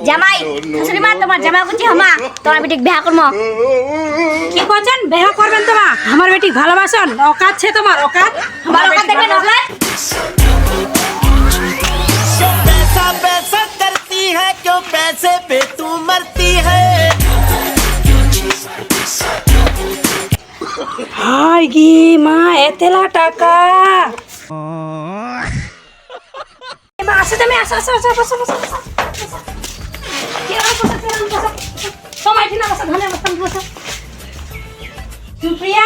জামাই শাশুড়ি মা তোমার জামাই করছি হামা তোমার বেটিক বিয়া করব কি করছেন বিয়া করবেন তোমরা আমার বেটিক ভালোবাসেন অকাত ছে তোমার অকাত আমার অকাত দেখবেন অকাত पैसा पैसा करती है क्यों पैसे पे तू मरती है হাই গি মা এতেলা টাকা মা আসো তুমি আসো আসো আসো বসো বসো সময় ঠিক না বসো ধনে বসো বসো সুপ্রিয়া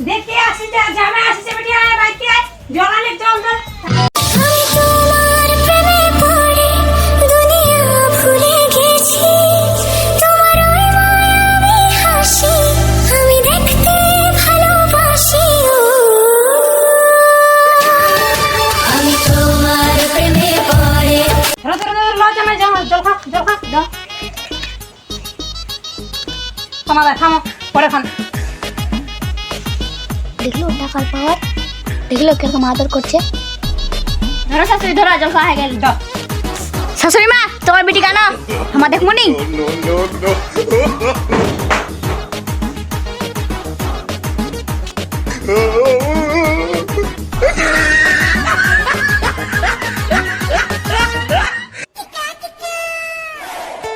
দেখে আসি যা জামা আসছে বেটিয়া বাইতে জলালে চল চল দেখলো টাকার পাওয়ার দেখলো কিরকম আদর করছে ধরো শাশুড়ি ধরো জল খাওয়া হয়ে গেল শাশুড়ি মা তোমার বেটি কেন আমার দেখবো নি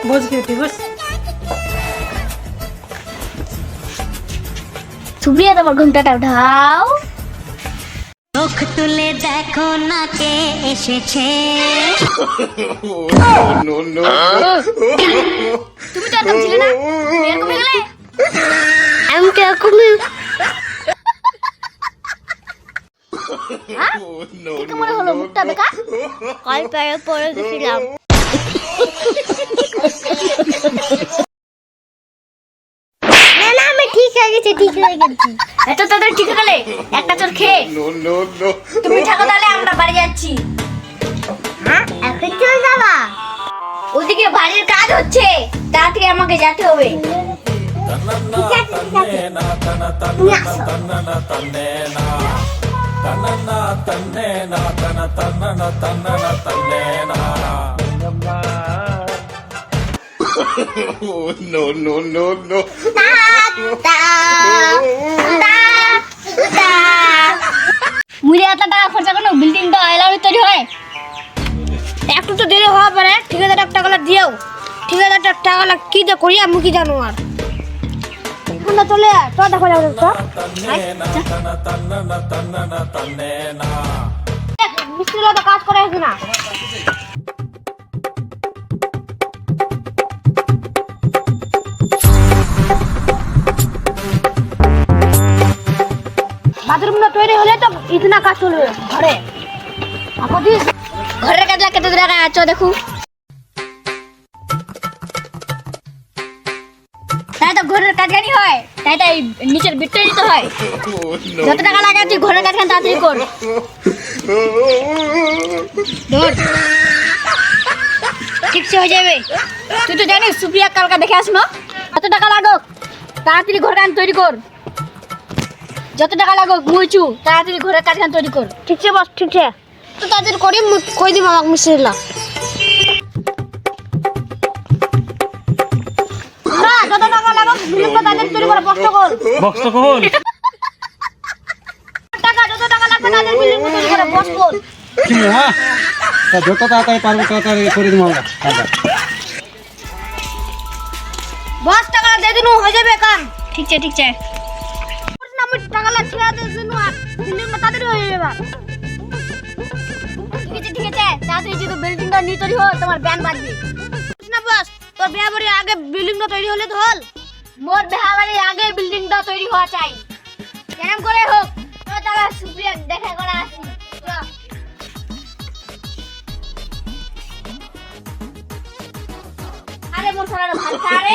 বস গেটি বস সুপ্রিয়া তোমার ঘুমটাটা উঠাও চোখ তুলে দেখো না কে এসেছে তুমি তো এরকম ছিলে না এরকম হয়ে গেলে আমি তো এরকম কি মনে হলো মুখটা বেকার কল পেয়ে পড়ে গেছিলাম না আমি ঠিক হয়ে গেছি এত তাদের ঠিক হয়ে গেলে একটা চোর খেয়ে তুমি থাকো তাহলে আমরা বাড়ি যাচ্ছি হ্যাঁ এখন চলে যাবা ওদিকে বাড়ির কাজ হচ্ছে তাড়াতাড়ি আমাকে যেতে হবে ঠিক আছে তুমি আসো মুড়ে এত টাকা খরচা করো বিল্ডিংটা এলামে তৈরি হয় একটু তো দেরি হওয়া পারে ঠিক আছে টাকাগুলো দিও ঠিক আছে টাকাগুলো কি যে করি আমি কি জানো আর না চলে তো দেখো যাও তো মিস্ত্রিরা তো কাজ করে কিনা বাথরুমটা তৈরি হলে তো ইতনা কাজ চলবে ঘরে ঘরের কাজ কত টাকা আছো দেখো তাই তো ঘরের কাজ গানি হয় তাই তাই নিচের বিটটা দিতে হয় যত টাকা লাগে তুই ঘরের কাজ খান তাড়াতাড়ি কর ধর ঠিক হয়ে যাবে তুই তো জানিস সুপ্রিয়া কালকা দেখে আসনো কত টাকা লাগো তাড়াতাড়ি ঘর কাজ তৈরি কর যত টাকা লাগো মুইচু তাড়াতাড়ি ঘরের কাজ খান তৈরি কর ঠিক আছে বস ঠিক আছে তো তাদের করি কই দিম আমাকে মিস্ত্রিলা না যত টাকা লাগো বিলটা তাদের তৈরি করে বক্স কর টাকা যত টাকা লাগবে তাদের বিলিং তৈরি করে বক্স কর কি মা তা যত তাড়াতাড়ি পারবো তাড়াতাড়ি করে দিব আমরা বস টাকা দিয়ে দিন হয়ে যাবে কাম ঠিক আছে ঠিক আছে আমি টাকা লাগছে দিন আর বিল্ডিংটা তাদের হয়ে যাবে ঠিক আছে তাড়াতাড়ি যদি বিল্ডিংটা নিয়ে তৈরি হয় তোমার ব্যান বাজবে না বস তোর বিয়া বাড়ির আগে বিল্ডিংটা তৈরি হলে তো হল মোর বেহাবাড়ির আগে বিল্ডিংটা তৈরি হওয়া চাই কেমন করে হোক তো তারা সুপ্রিয়া দেখা করে আসি আরে মোর সারা ভাত খারে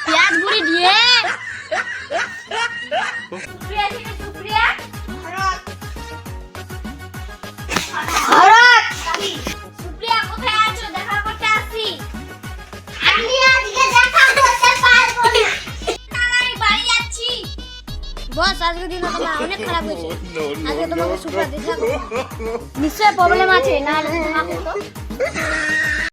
পেঁয়াজ গুঁড়ি দিয়ে সুপ্রিয়া সুপ্রিয়া সুপ্রিয়া কোথায় আছো দেখা করতে আসি আমি আজকে দেখা করতে পারবো না আমি বাড়ি যাচ্ছি বস আজকে দিন তোমার অনেক খারাপ হয়েছে আজকে তোমাকে সুপার দিতে নিশ্চয় প্রবলেম আছে না হলে তোমাকে তো